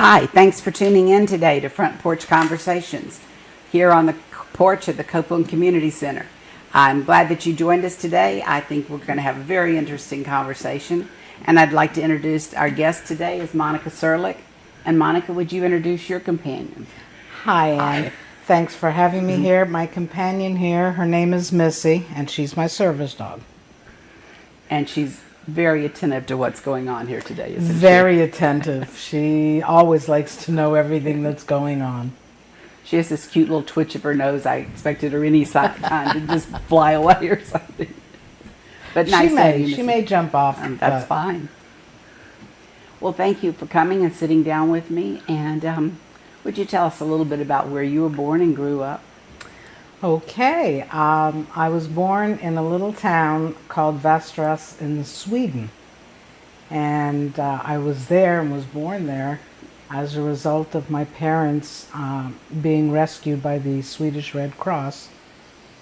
Hi, thanks for tuning in today to Front Porch Conversations here on the porch at the Copeland Community Center. I'm glad that you joined us today. I think we're going to have a very interesting conversation. And I'd like to introduce our guest today is Monica Serlick. And Monica, would you introduce your companion? Hi, Ann. Thanks for having me here. My companion here, her name is Missy, and she's my service dog. And she's very attentive to what's going on here today, isn't she? Very attentive. She always likes to know everything that's going on. She has this cute little twitch of her nose. I expected her any time to just fly away or something. But nice to have you, She may jump off. That's fine. Well, thank you for coming and sitting down with me. And would you tell us a little bit about where you were born and grew up? Okay. I was born in a little town called Västerås in Sweden. And I was there and was born there as a result of my parents being rescued by the Swedish Red Cross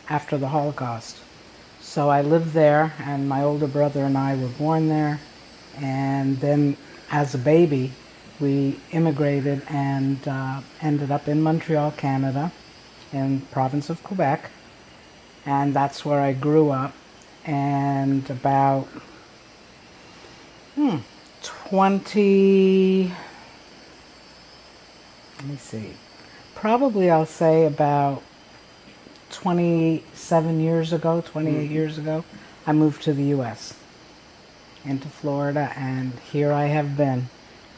after the Holocaust. So I lived there, and my older brother and I were born there. And then as a baby, we immigrated and ended up in Montreal, Canada, in the province of Quebec. And that's where I grew up. And about 20... let me see, probably I'll say about 27 years ago, 28 years ago, I moved to the U.S., into Florida, and here I have been.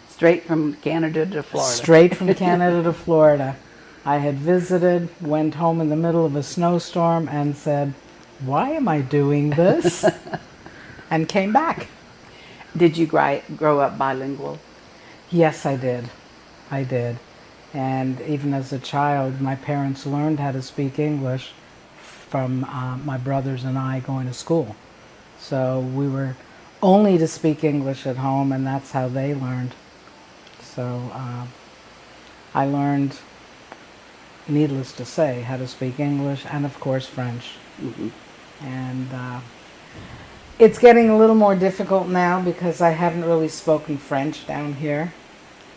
Straight from Canada to Florida. Straight from Canada to Florida. I had visited, went home in the middle of a snowstorm and said, why am I doing this? And came back. Did you grow up bilingual? Yes, I did. I did. And even as a child, my parents learned how to speak English from my brothers and I going to school. So we were only to speak English at home, and that's how they learned. So I learned, needless to say, how to speak English and, of course, French. Mm-hmm. And it's getting a little more difficult now because I haven't really spoken French down here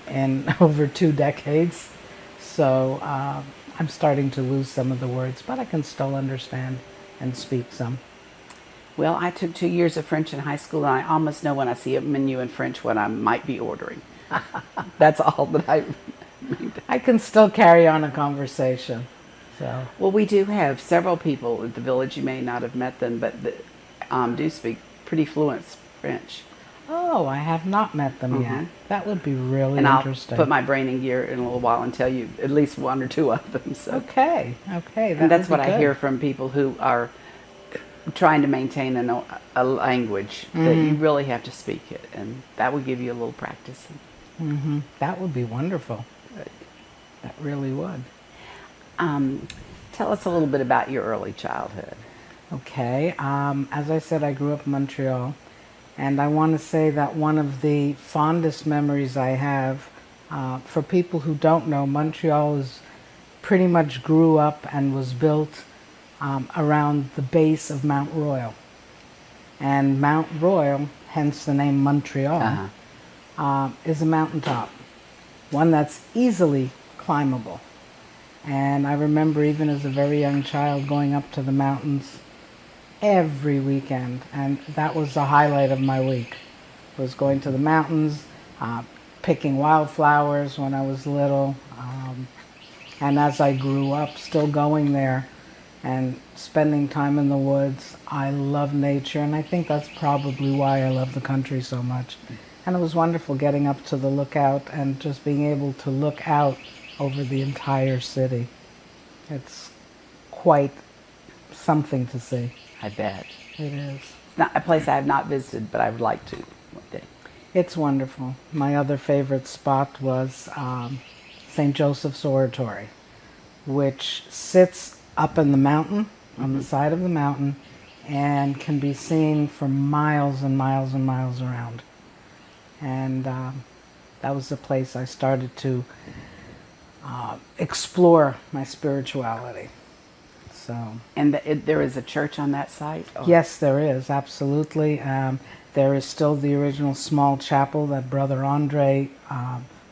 in over 2 decades, so I'm starting to lose some of the words, but I can still understand and speak some. Well, I took 2 years of French in high school, and I almost know when I see a menu in French what I might be ordering. That's all that I can still carry on a conversation. So. Well, we do have several people at the village. You may not have met them, but do speak pretty fluent French. Oh, I have not met them yet. That would be really interesting. I'll put my brain in gear in a little while and tell you at least 1 or 2 of them. So. Okay. And that's what I hear from people who are trying to maintain a language that you really have to speak it, and that would give you a little practice. That would be wonderful. That really would. Tell us a little bit about your early childhood. Okay. As I said, I grew up in Montreal. And I want to say that one of the fondest memories I have, for people who don't know, Montreal is pretty much grew up and was built around the base of Mount Royal. And Mount Royal, hence the name Montreal, is a mountaintop, one that's easily climbable. And I remember even as a very young child going up to the mountains every weekend, and that was the highlight of my week, was going to the mountains, picking wildflowers when I was little, and as I grew up, still going there and spending time in the woods. I love nature, and I think that's probably why I love the country so much. And it was wonderful getting up to the lookout and just being able to look out over the entire city. It's quite something to see. I bet. It is. It's not a place I have not visited, but I would like to one day. It's wonderful. My other favorite spot was St. Joseph's Oratory, which sits up in the mountain, on the side of the mountain, and can be seen for miles and miles and miles around. And that was the place I started to explore my spirituality. So. And there is a church on that site? Or? Yes, there is, absolutely. There is still the original small chapel that Brother Andre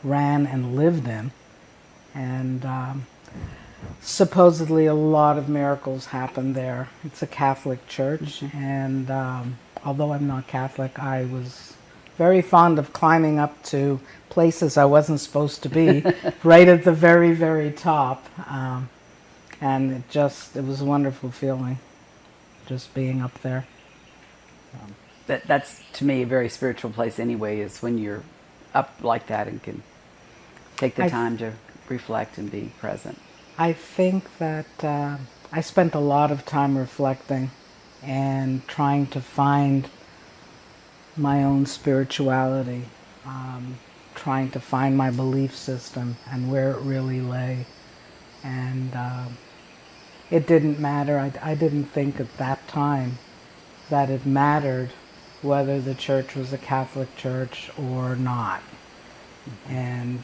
ran and lived in. And supposedly a lot of miracles happen there. It's a Catholic church, and although I'm not Catholic, I was very fond of climbing up to places I wasn't supposed to be, right at the very, very top. And it was a wonderful feeling, just being up there. That's, to me, a very spiritual place anyway, is when you're up like that and can take the time to reflect and be present. I think that I spent a lot of time reflecting and trying to find my own spirituality, trying to find my belief system and where it really lay. And it didn't matter. I didn't think at that time that it mattered whether the church was a Catholic church or not. And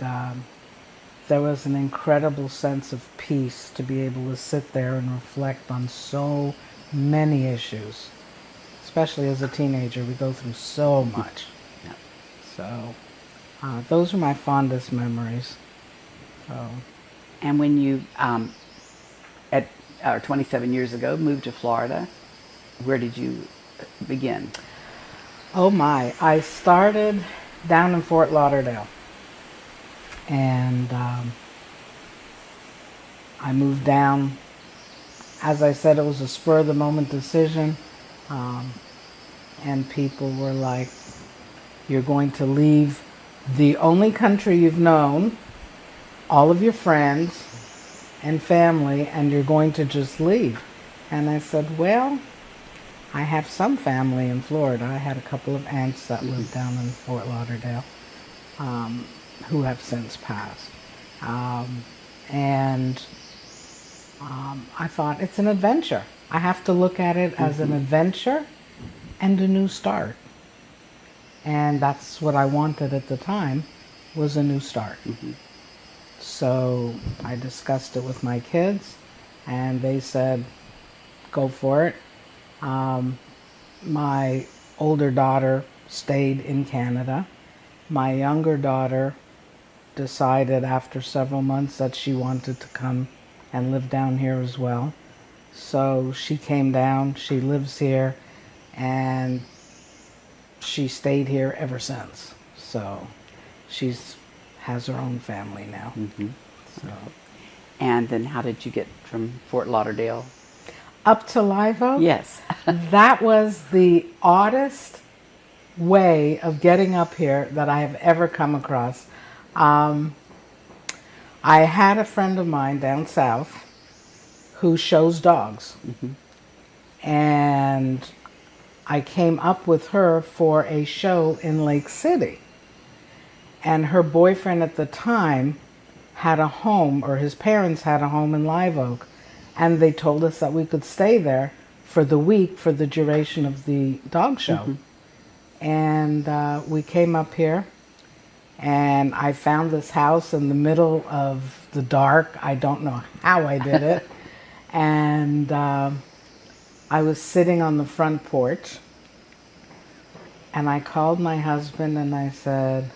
there was an incredible sense of peace to be able to sit there and reflect on so many issues. Especially as a teenager, we go through so much. Yeah. So those are my fondest memories. So. And when you, 27 years ago, moved to Florida, where did you begin? Oh my, I started down in Fort Lauderdale. And I moved down. As I said, it was a spur-of-the-moment decision. And people were like, you're going to leave the only country you've known, all of your friends and family, and you're going to just leave. And I said, well, I have some family in Florida. I had a couple of aunts that lived down in Fort Lauderdale, who have since passed. And I thought, it's an adventure. I have to look at it as an adventure and a new start. And that's what I wanted at the time, was a new start. So I discussed it with my kids, and they said, go for it. My older daughter stayed in Canada. My younger daughter decided after several months that she wanted to come and live down here as well. So she came down, she lives here, and she stayed here ever since. So she's has her own family now. So. And then how did you get from Fort Lauderdale up to Live Oak? Yes. That was the oddest way of getting up here that I have ever come across. I had a friend of mine down south who shows dogs. And I came up with her for a show in Lake City. And her boyfriend at the time had a home, or his parents had a home in Live Oak. And they told us that we could stay there for the week for the duration of the dog show. And we came up here, and I found this house in the middle of the dark. I don't know how I did it. And I was sitting on the front porch, and I called my husband and I said,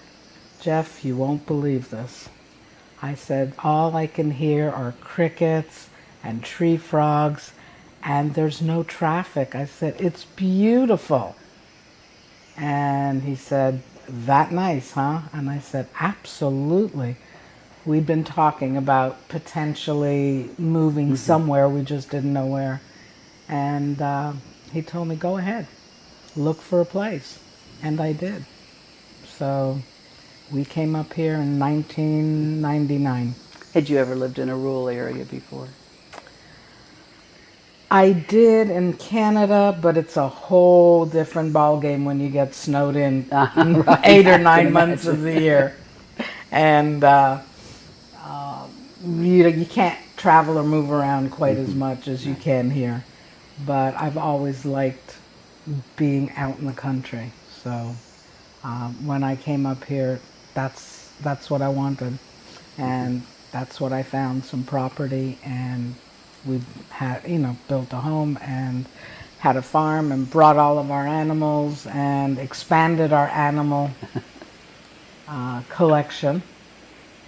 Jeff, you won't believe this. I said, all I can hear are crickets and tree frogs, and there's no traffic. I said, it's beautiful. And he said, that nice, huh? And I said, absolutely. We'd been talking about potentially moving somewhere, we just didn't know where. And he told me, go ahead, look for a place. And I did. So we came up here in 1999. Had you ever lived in a rural area before? I did in Canada, but it's a whole different ballgame when you get snowed in Right, 8 or 9 months of the year. And you can't travel or move around quite as much as you can here. But I've always liked being out in the country. So when I came up here, that's what I wanted. And that's what I found, some property, and we had, built a home and had a farm and brought all of our animals and expanded our animal collection.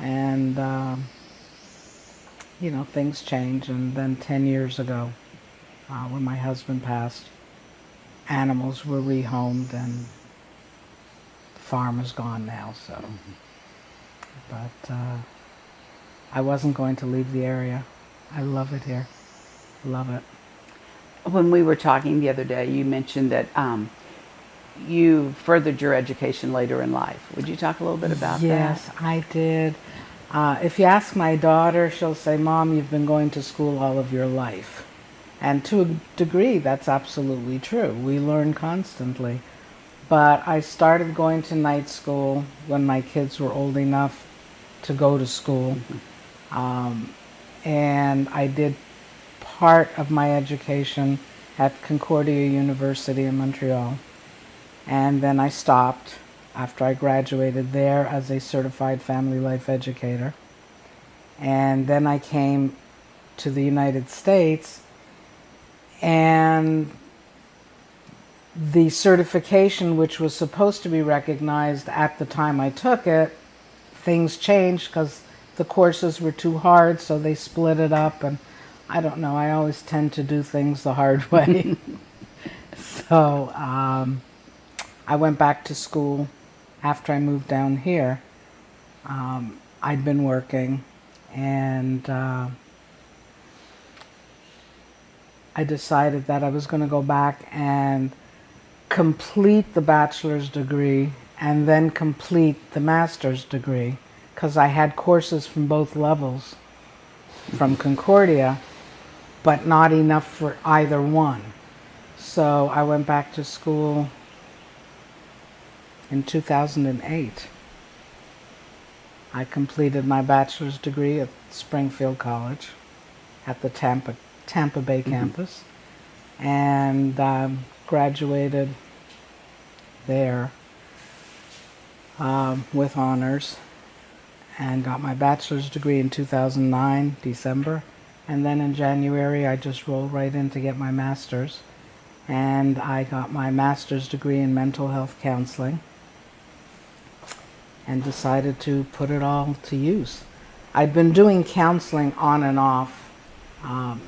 And, things change. And then 10 years ago, when my husband passed, animals were rehomed and the farm is gone now. So, but I wasn't going to leave the area. I love it here. Love it. When we were talking the other day, you mentioned that you furthered your education later in life. Would you talk a little bit about that? Yes, I did. If you ask my daughter, she'll say, "Mom, you've been going to school all of your life." And to a degree, that's absolutely true. We learn constantly. But I started going to night school when my kids were old enough to go to school. And I did part of my education at Concordia University in Montreal. And then I stopped after I graduated there as a certified family life educator. And then I came to the United States, and the certification, which was supposed to be recognized at the time I took it, things changed because the courses were too hard, so they split it up. And I don't know, I always tend to do things the hard way. So I went back to school after I moved down here. I'd been working, and I decided that I was going to go back and complete the bachelor's degree and then complete the master's degree, because I had courses from both levels from Concordia, but not enough for either one. So I went back to school in 2008. I completed my bachelor's degree at Springfield College at the Tampa Bay campus, and graduated there with honors, and got my bachelor's degree in 2009, December. And then in January, I just rolled right in to get my master's. And I got my master's degree in mental health counseling and decided to put it all to use. I'd been doing counseling on and off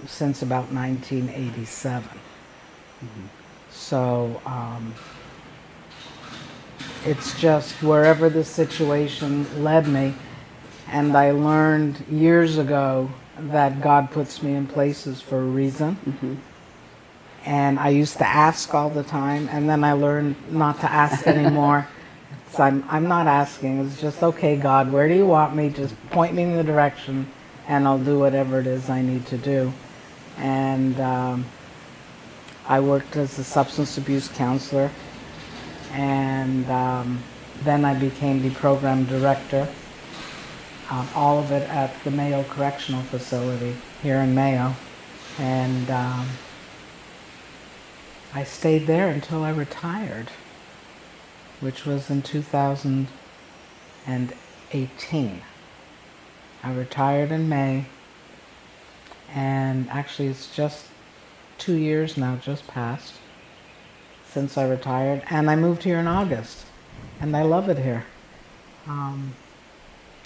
since about 1987. So it's just wherever the situation led me. And I learned years ago that God puts me in places for a reason. And I used to ask all the time, and then I learned not to ask anymore. So I'm not asking. It's just, okay, God, where do you want me? Just point me in the direction, and I'll do whatever it is I need to do. And I worked as a substance abuse counselor, and then I became the program director, all of it at the Mayo Correctional Facility here in Mayo. And I stayed there until I retired, which was in 2018. I retired in May, and actually it's just 2 years now, just passed, since I retired, and I moved here in August, and I love it here.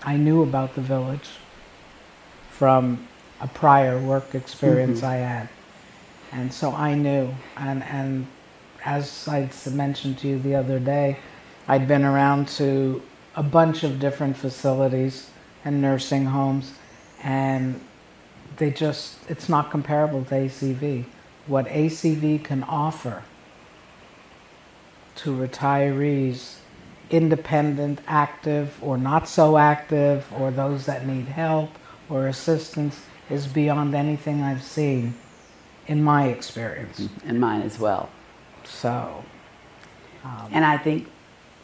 I knew about the village from a prior work experience I had. And so I knew, and as I mentioned to you the other day, I'd been around to a bunch of different facilities and nursing homes, and it's not comparable to ACV. What ACV can offer to retirees, independent, active, or not so active, or those that need help or assistance, is beyond anything I've seen in my experience. And mine as well. So. And I think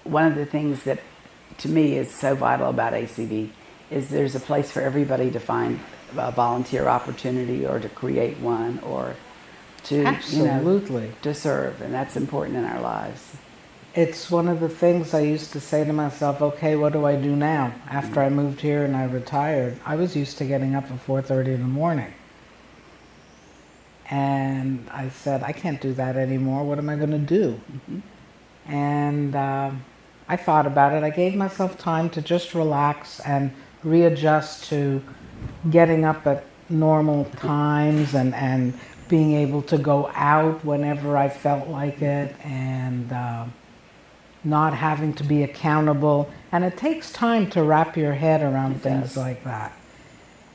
one of the things that to me is so vital about ACV is there's a place for everybody to find a volunteer opportunity, or to create one, or to, absolutely, to serve. And that's important in our lives. It's one of the things I used to say to myself, okay, what do I do now? After I moved here and I retired, I was used to getting up at 4:30 in the morning. And I said, I can't do that anymore. What am I going to do? And I thought about it. I gave myself time to just relax and readjust to getting up at normal times and being able to go out whenever I felt like it, and not having to be accountable. And it takes time to wrap your head around things like that.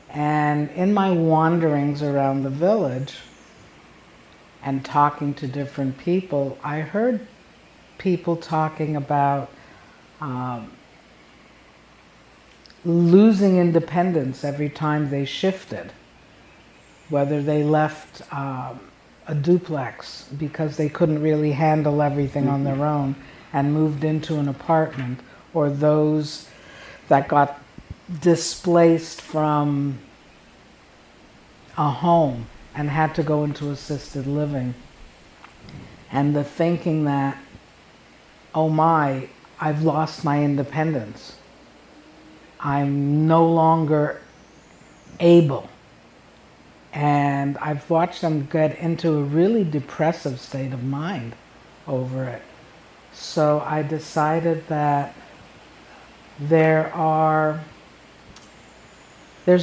And in my wanderings around the village and talking to different people, I heard people talking about losing independence every time they shifted, whether they left a duplex because they couldn't really handle everything on their own and moved into an apartment, or those that got displaced from a home and had to go into assisted living. And the thinking that, oh my, I've lost my independence. I'm no longer able. And I've watched them get into a really depressive state of mind over it. So I decided that there's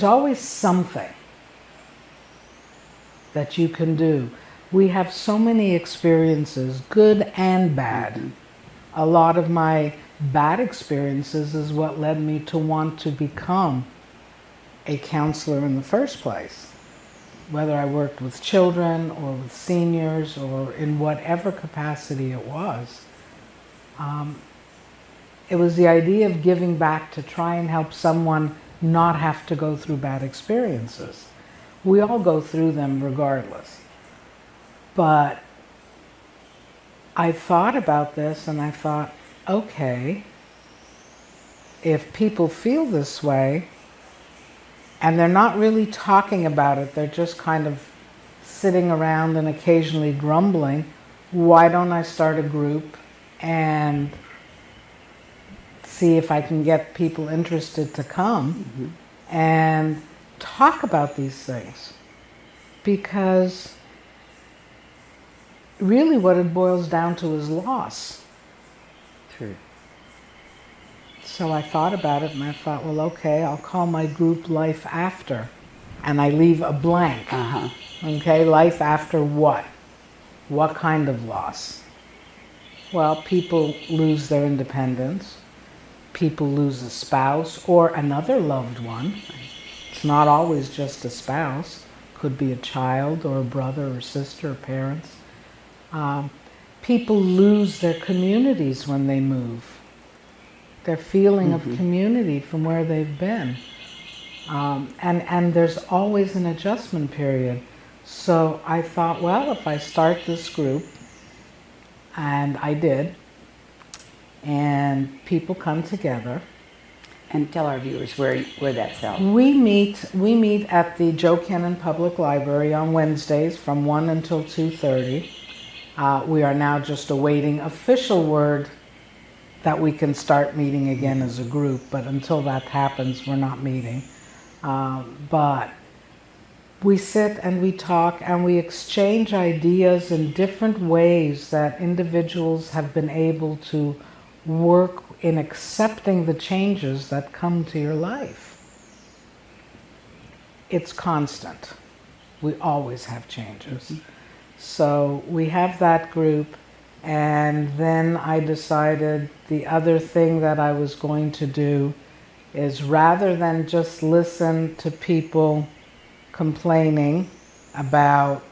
always something that you can do. We have so many experiences, good and bad. A lot of my bad experiences is what led me to want to become a counselor in the first place. Whether I worked with children or with seniors or in whatever capacity it was. It was the idea of giving back to try and help someone not have to go through bad experiences. We all go through them regardless. But I thought about this and I thought, okay, if people feel this way and they're not really talking about it, they're just kind of sitting around and occasionally grumbling, why don't I start a group and see if I can get people interested to come and talk about these things? Because really what it boils down to is loss. True. So I thought about it and I thought, well, okay, I'll call my group Life After. And I leave a blank. Okay, life after what? What kind of loss? Well, people lose their independence. People lose a spouse or another loved one. It's not always just a spouse. Could be a child or a brother or sister or parents. People lose their communities when they move. Their feeling of community from where they've been. And there's always an adjustment period. So I thought, well, if I start this group, and I did, and people come together. And tell our viewers where that's held. We meet at the Joe Kennan Public Library on Wednesdays from 1 until 2:30. We are now just awaiting official word that we can start meeting again as a group, but until that happens, we're not meeting. But we sit and we talk and we exchange ideas in different ways that individuals have been able to work in accepting the changes that come to your life. It's constant. We always have changes. So we have that group, and then I decided the other thing that I was going to do is, rather than just listen to people complaining about,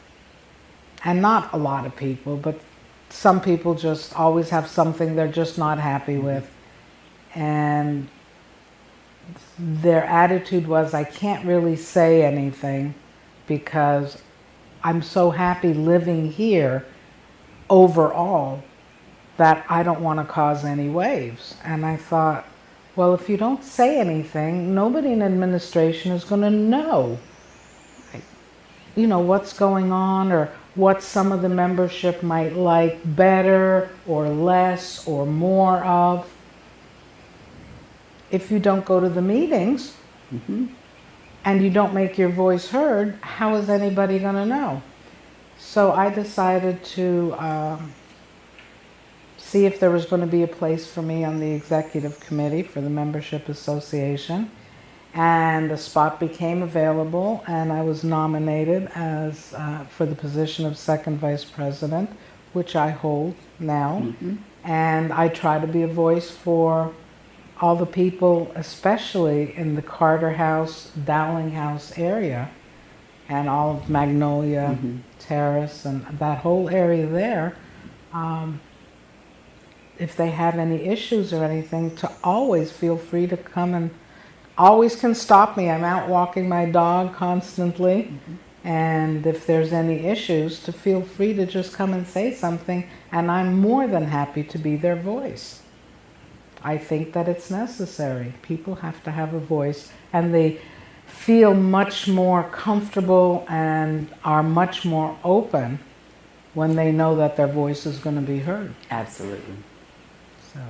and not a lot of people, but some people just always have something they're just not happy with. And their attitude was, I can't really say anything because I'm so happy living here overall that I don't want to cause any waves. And I thought, well, if you don't say anything, nobody in administration is going to know, you know, what's going on or what some of the membership might like better or less or more of. If you don't go to the meetings and you don't make your voice heard, how is anybody going to know? So I decided to see if there was going to be a place for me on the executive committee for the membership association. and a spot became available, and I was nominated as for the position of second vice president, which I hold now. Mm-hmm. And I try to be a voice for all the people, especially in the Carter House, Dowling House area, and all of Magnolia Mm-hmm. Terrace and that whole area there. If they have any issues or anything, to always feel free to come, and always can stop me. I'm out walking my dog constantly. Mm-hmm. And if there's any issues, to feel free to just come and say something, and I'm more than happy to be their voice. I think that it's necessary. People have to have a voice, and they feel much more comfortable and are much more open when they know that their voice is going to be heard. Absolutely. So,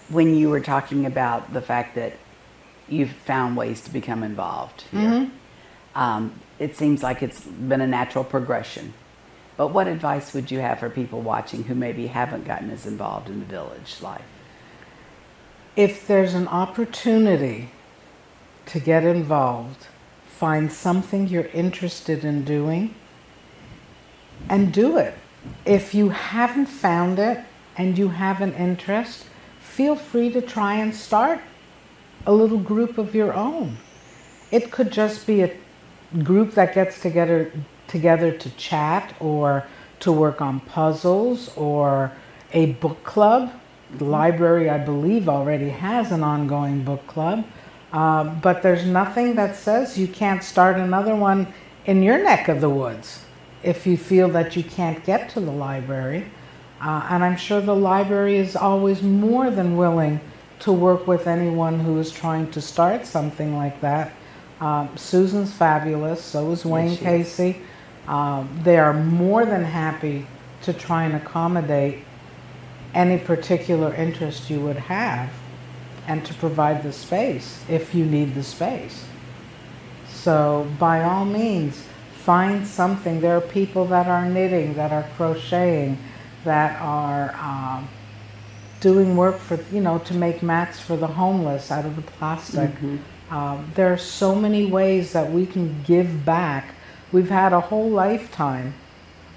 when you were talking about the fact that you've found ways to become involved here, it seems like it's been a natural progression. But what advice would you have for people watching who maybe haven't gotten as involved in the village life? if there's an opportunity to get involved, find something you're interested in doing and do it. If you haven't found it and you have an interest, feel free to try and start a little group of your own. It could just be a group that gets together to chat or to work on puzzles, or a book club. The library, I believe, already has an ongoing book club. But there's nothing that says you can't start another one in your neck of the woods if you feel that you can't get to the library. And I'm sure the library is always more than willing to work with anyone who is trying to start something like that. Susan's fabulous, so is Wayne Casey. They are more than happy to try and accommodate any particular interest you would have and to provide the space if you need the space. So by all means, find something. There are people that are knitting, that are crocheting, that are doing work for, to make mats for the homeless out of the plastic. There are so many ways that we can give back. We've had a whole lifetime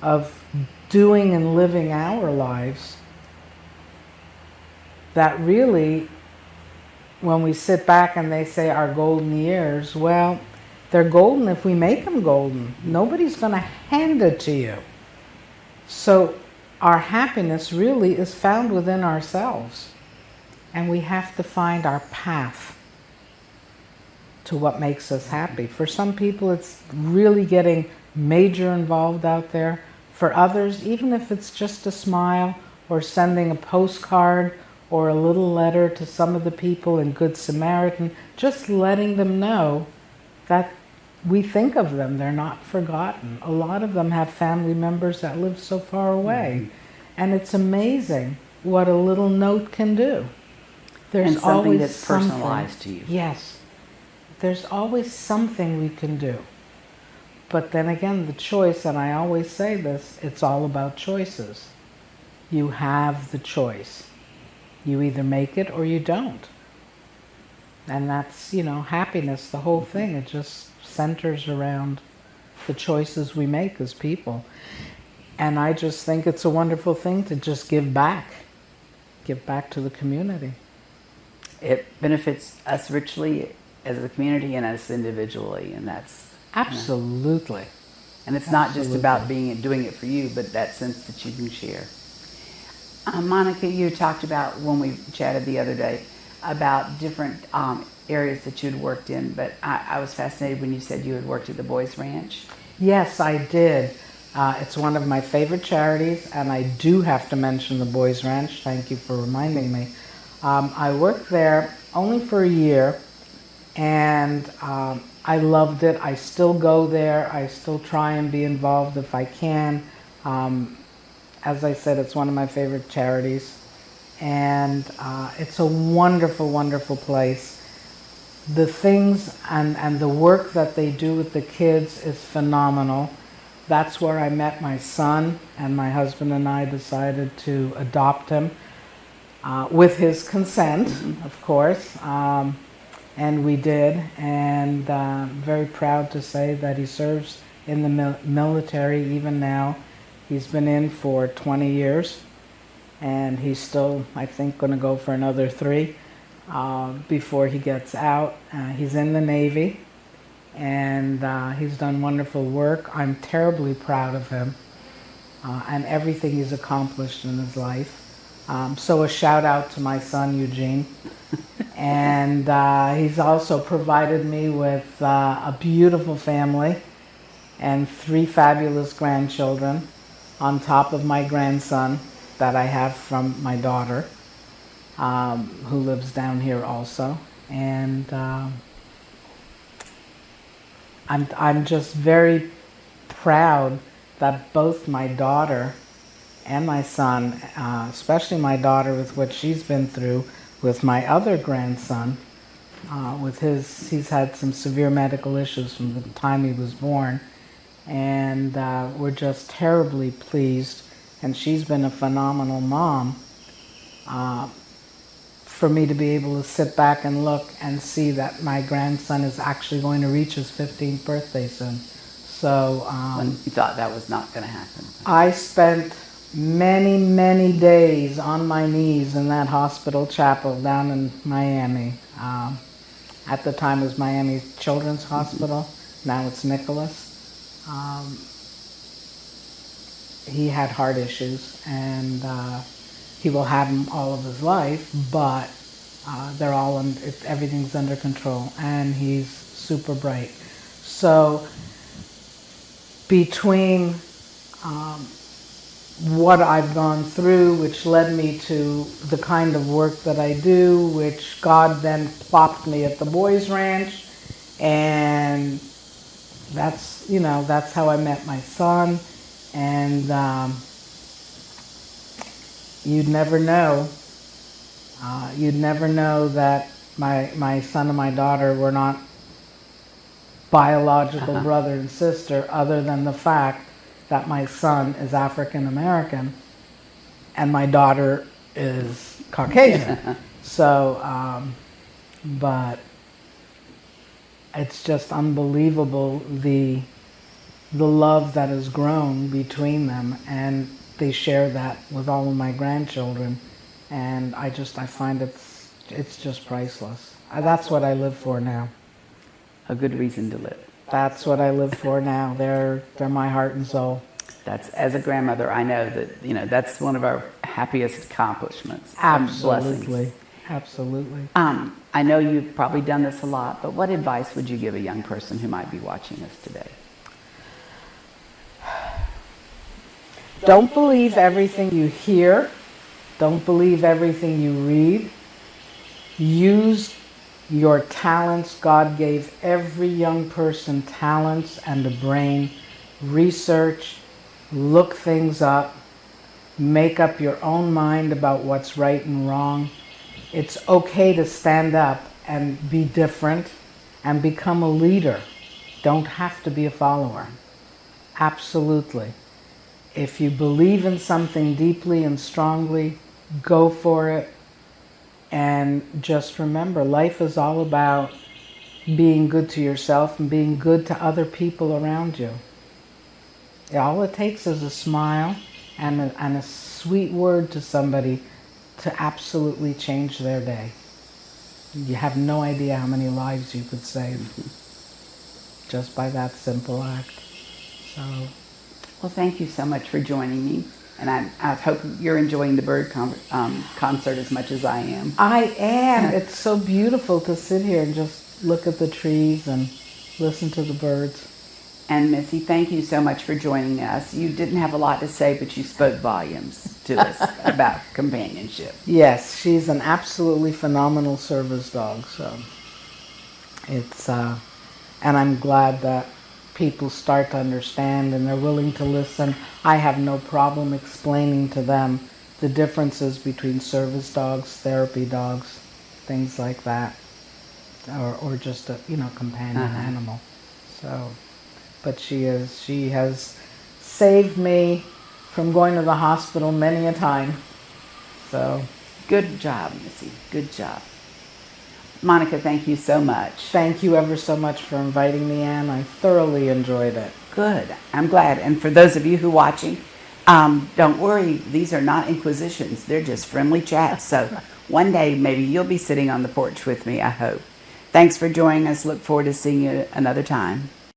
of doing and living our lives that really, when we sit back and they say our golden years, well, they're golden if we make them golden. Nobody's going to hand it to you. So our happiness really is found within ourselves, and we have to find our path to what makes us happy. For some people, it's really getting major involved out there. For others, even if it's just a smile or sending a postcard or a little letter to some of the people in Good Samaritan, just letting them know that we think of them, they're not forgotten. A lot of them have family members that live so far away. And it's amazing what a little note can do. There's something always that's personalized to you. Yes. There's always something we can do. But then again, the choice, and I always say this, it's all about choices. You have the choice. You either make it or you don't. And that's, happiness, the whole thing. It just centers around the choices we make as people. And I just think it's a wonderful thing to just give back to the community. It benefits us richly as a community and us individually, and that's absolutely. And it's not just about doing it for you, but that sense that you can share. Monica, you talked about, when we chatted the other day, about different areas that you'd worked in, but I was fascinated when you said you had worked at the Boys Ranch. Yes, I did. It's one of my favorite charities, and I do have to mention the Boys Ranch. Thank you for reminding me. I worked there only for a year, and I loved it. I still go there. I still try and be involved if I can. As I said, it's one of my favorite charities, and it's a wonderful, wonderful place. The things and the work that they do with the kids is phenomenal. That's where I met my son, and my husband and I decided to adopt him. with his consent, of course. And we did, and very proud to say that he serves in the military even now. He's been in for 20 years, and he's still, I think, going to go for another 3 before he gets out. He's in the Navy, and he's done wonderful work. I'm terribly proud of him and everything he's accomplished in his life. So a shout out to my son, Eugene. And he's also provided me with a beautiful family and 3 fabulous grandchildren on top of my grandson that I have from my daughter, who lives down here also. And I'm just very proud that both my daughter and my son, especially my daughter with what she's been through, with my other grandson, he's had some severe medical issues from the time he was born, and we're just terribly pleased. And she's been a phenomenal mom for me to be able to sit back and look and see that my grandson is actually going to reach his 15th birthday soon. So When you thought that was not going to happen. I spent many, many days on my knees in that hospital chapel down in Miami. At the time it was Miami Children's Hospital. Now it's Nicholas. He had heart issues, and he will have them all of his life, but they're all everything's under control, and he's super bright. So between what I've gone through, which led me to the kind of work that I do, which God then plopped me at the Boys Ranch, and that's how I met my son. And you'd never know that my son and my daughter were not biological brother and sister, other than the fact that my son is African American and my daughter is Caucasian. So, but it's just unbelievable the love that has grown between them, and they share that with all of my grandchildren, and I find it's just priceless. That's what I live for now. A good reason to live. That's what I live for now. They're my heart and soul. As a grandmother, I know that that's one of our happiest accomplishments. Absolutely, absolutely. I know you've probably done this a lot, but what advice would you give a young person who might be watching us today? Don't believe everything you hear. Don't believe everything you read. Use your talents. God gave every young person talents and a brain. Research, look things up, make up your own mind about what's right and wrong. It's okay to stand up and be different and become a leader. Don't have to be a follower. Absolutely. If you believe in something deeply and strongly, go for it. And just remember, life is all about being good to yourself and being good to other people around you. All it takes is a smile and a sweet word to somebody to absolutely change their day. You have no idea how many lives you could save just by that simple act. So, well, thank you so much for joining me. And I hope you're enjoying the bird concert as much as I am. I am. It's so beautiful to sit here and just look at the trees and listen to the birds. And Missy, thank you so much for joining us. You didn't have a lot to say, but you spoke volumes to us about companionship. Yes, she's an absolutely phenomenal service dog. So it's, and I'm glad that people start to understand and they're willing to listen. I have no problem explaining to them the differences between service dogs, therapy dogs, things like that, or just a companion animal. So, but she has saved me from going to the hospital many a time. So Good job, Missy. Good job. Monica, thank you so much. Thank you ever so much for inviting me, Anne. I thoroughly enjoyed it. Good. I'm glad. And for those of you who are watching, don't worry. These are not inquisitions. They're just friendly chats. So one day maybe you'll be sitting on the porch with me, I hope. Thanks for joining us. Look forward to seeing you another time.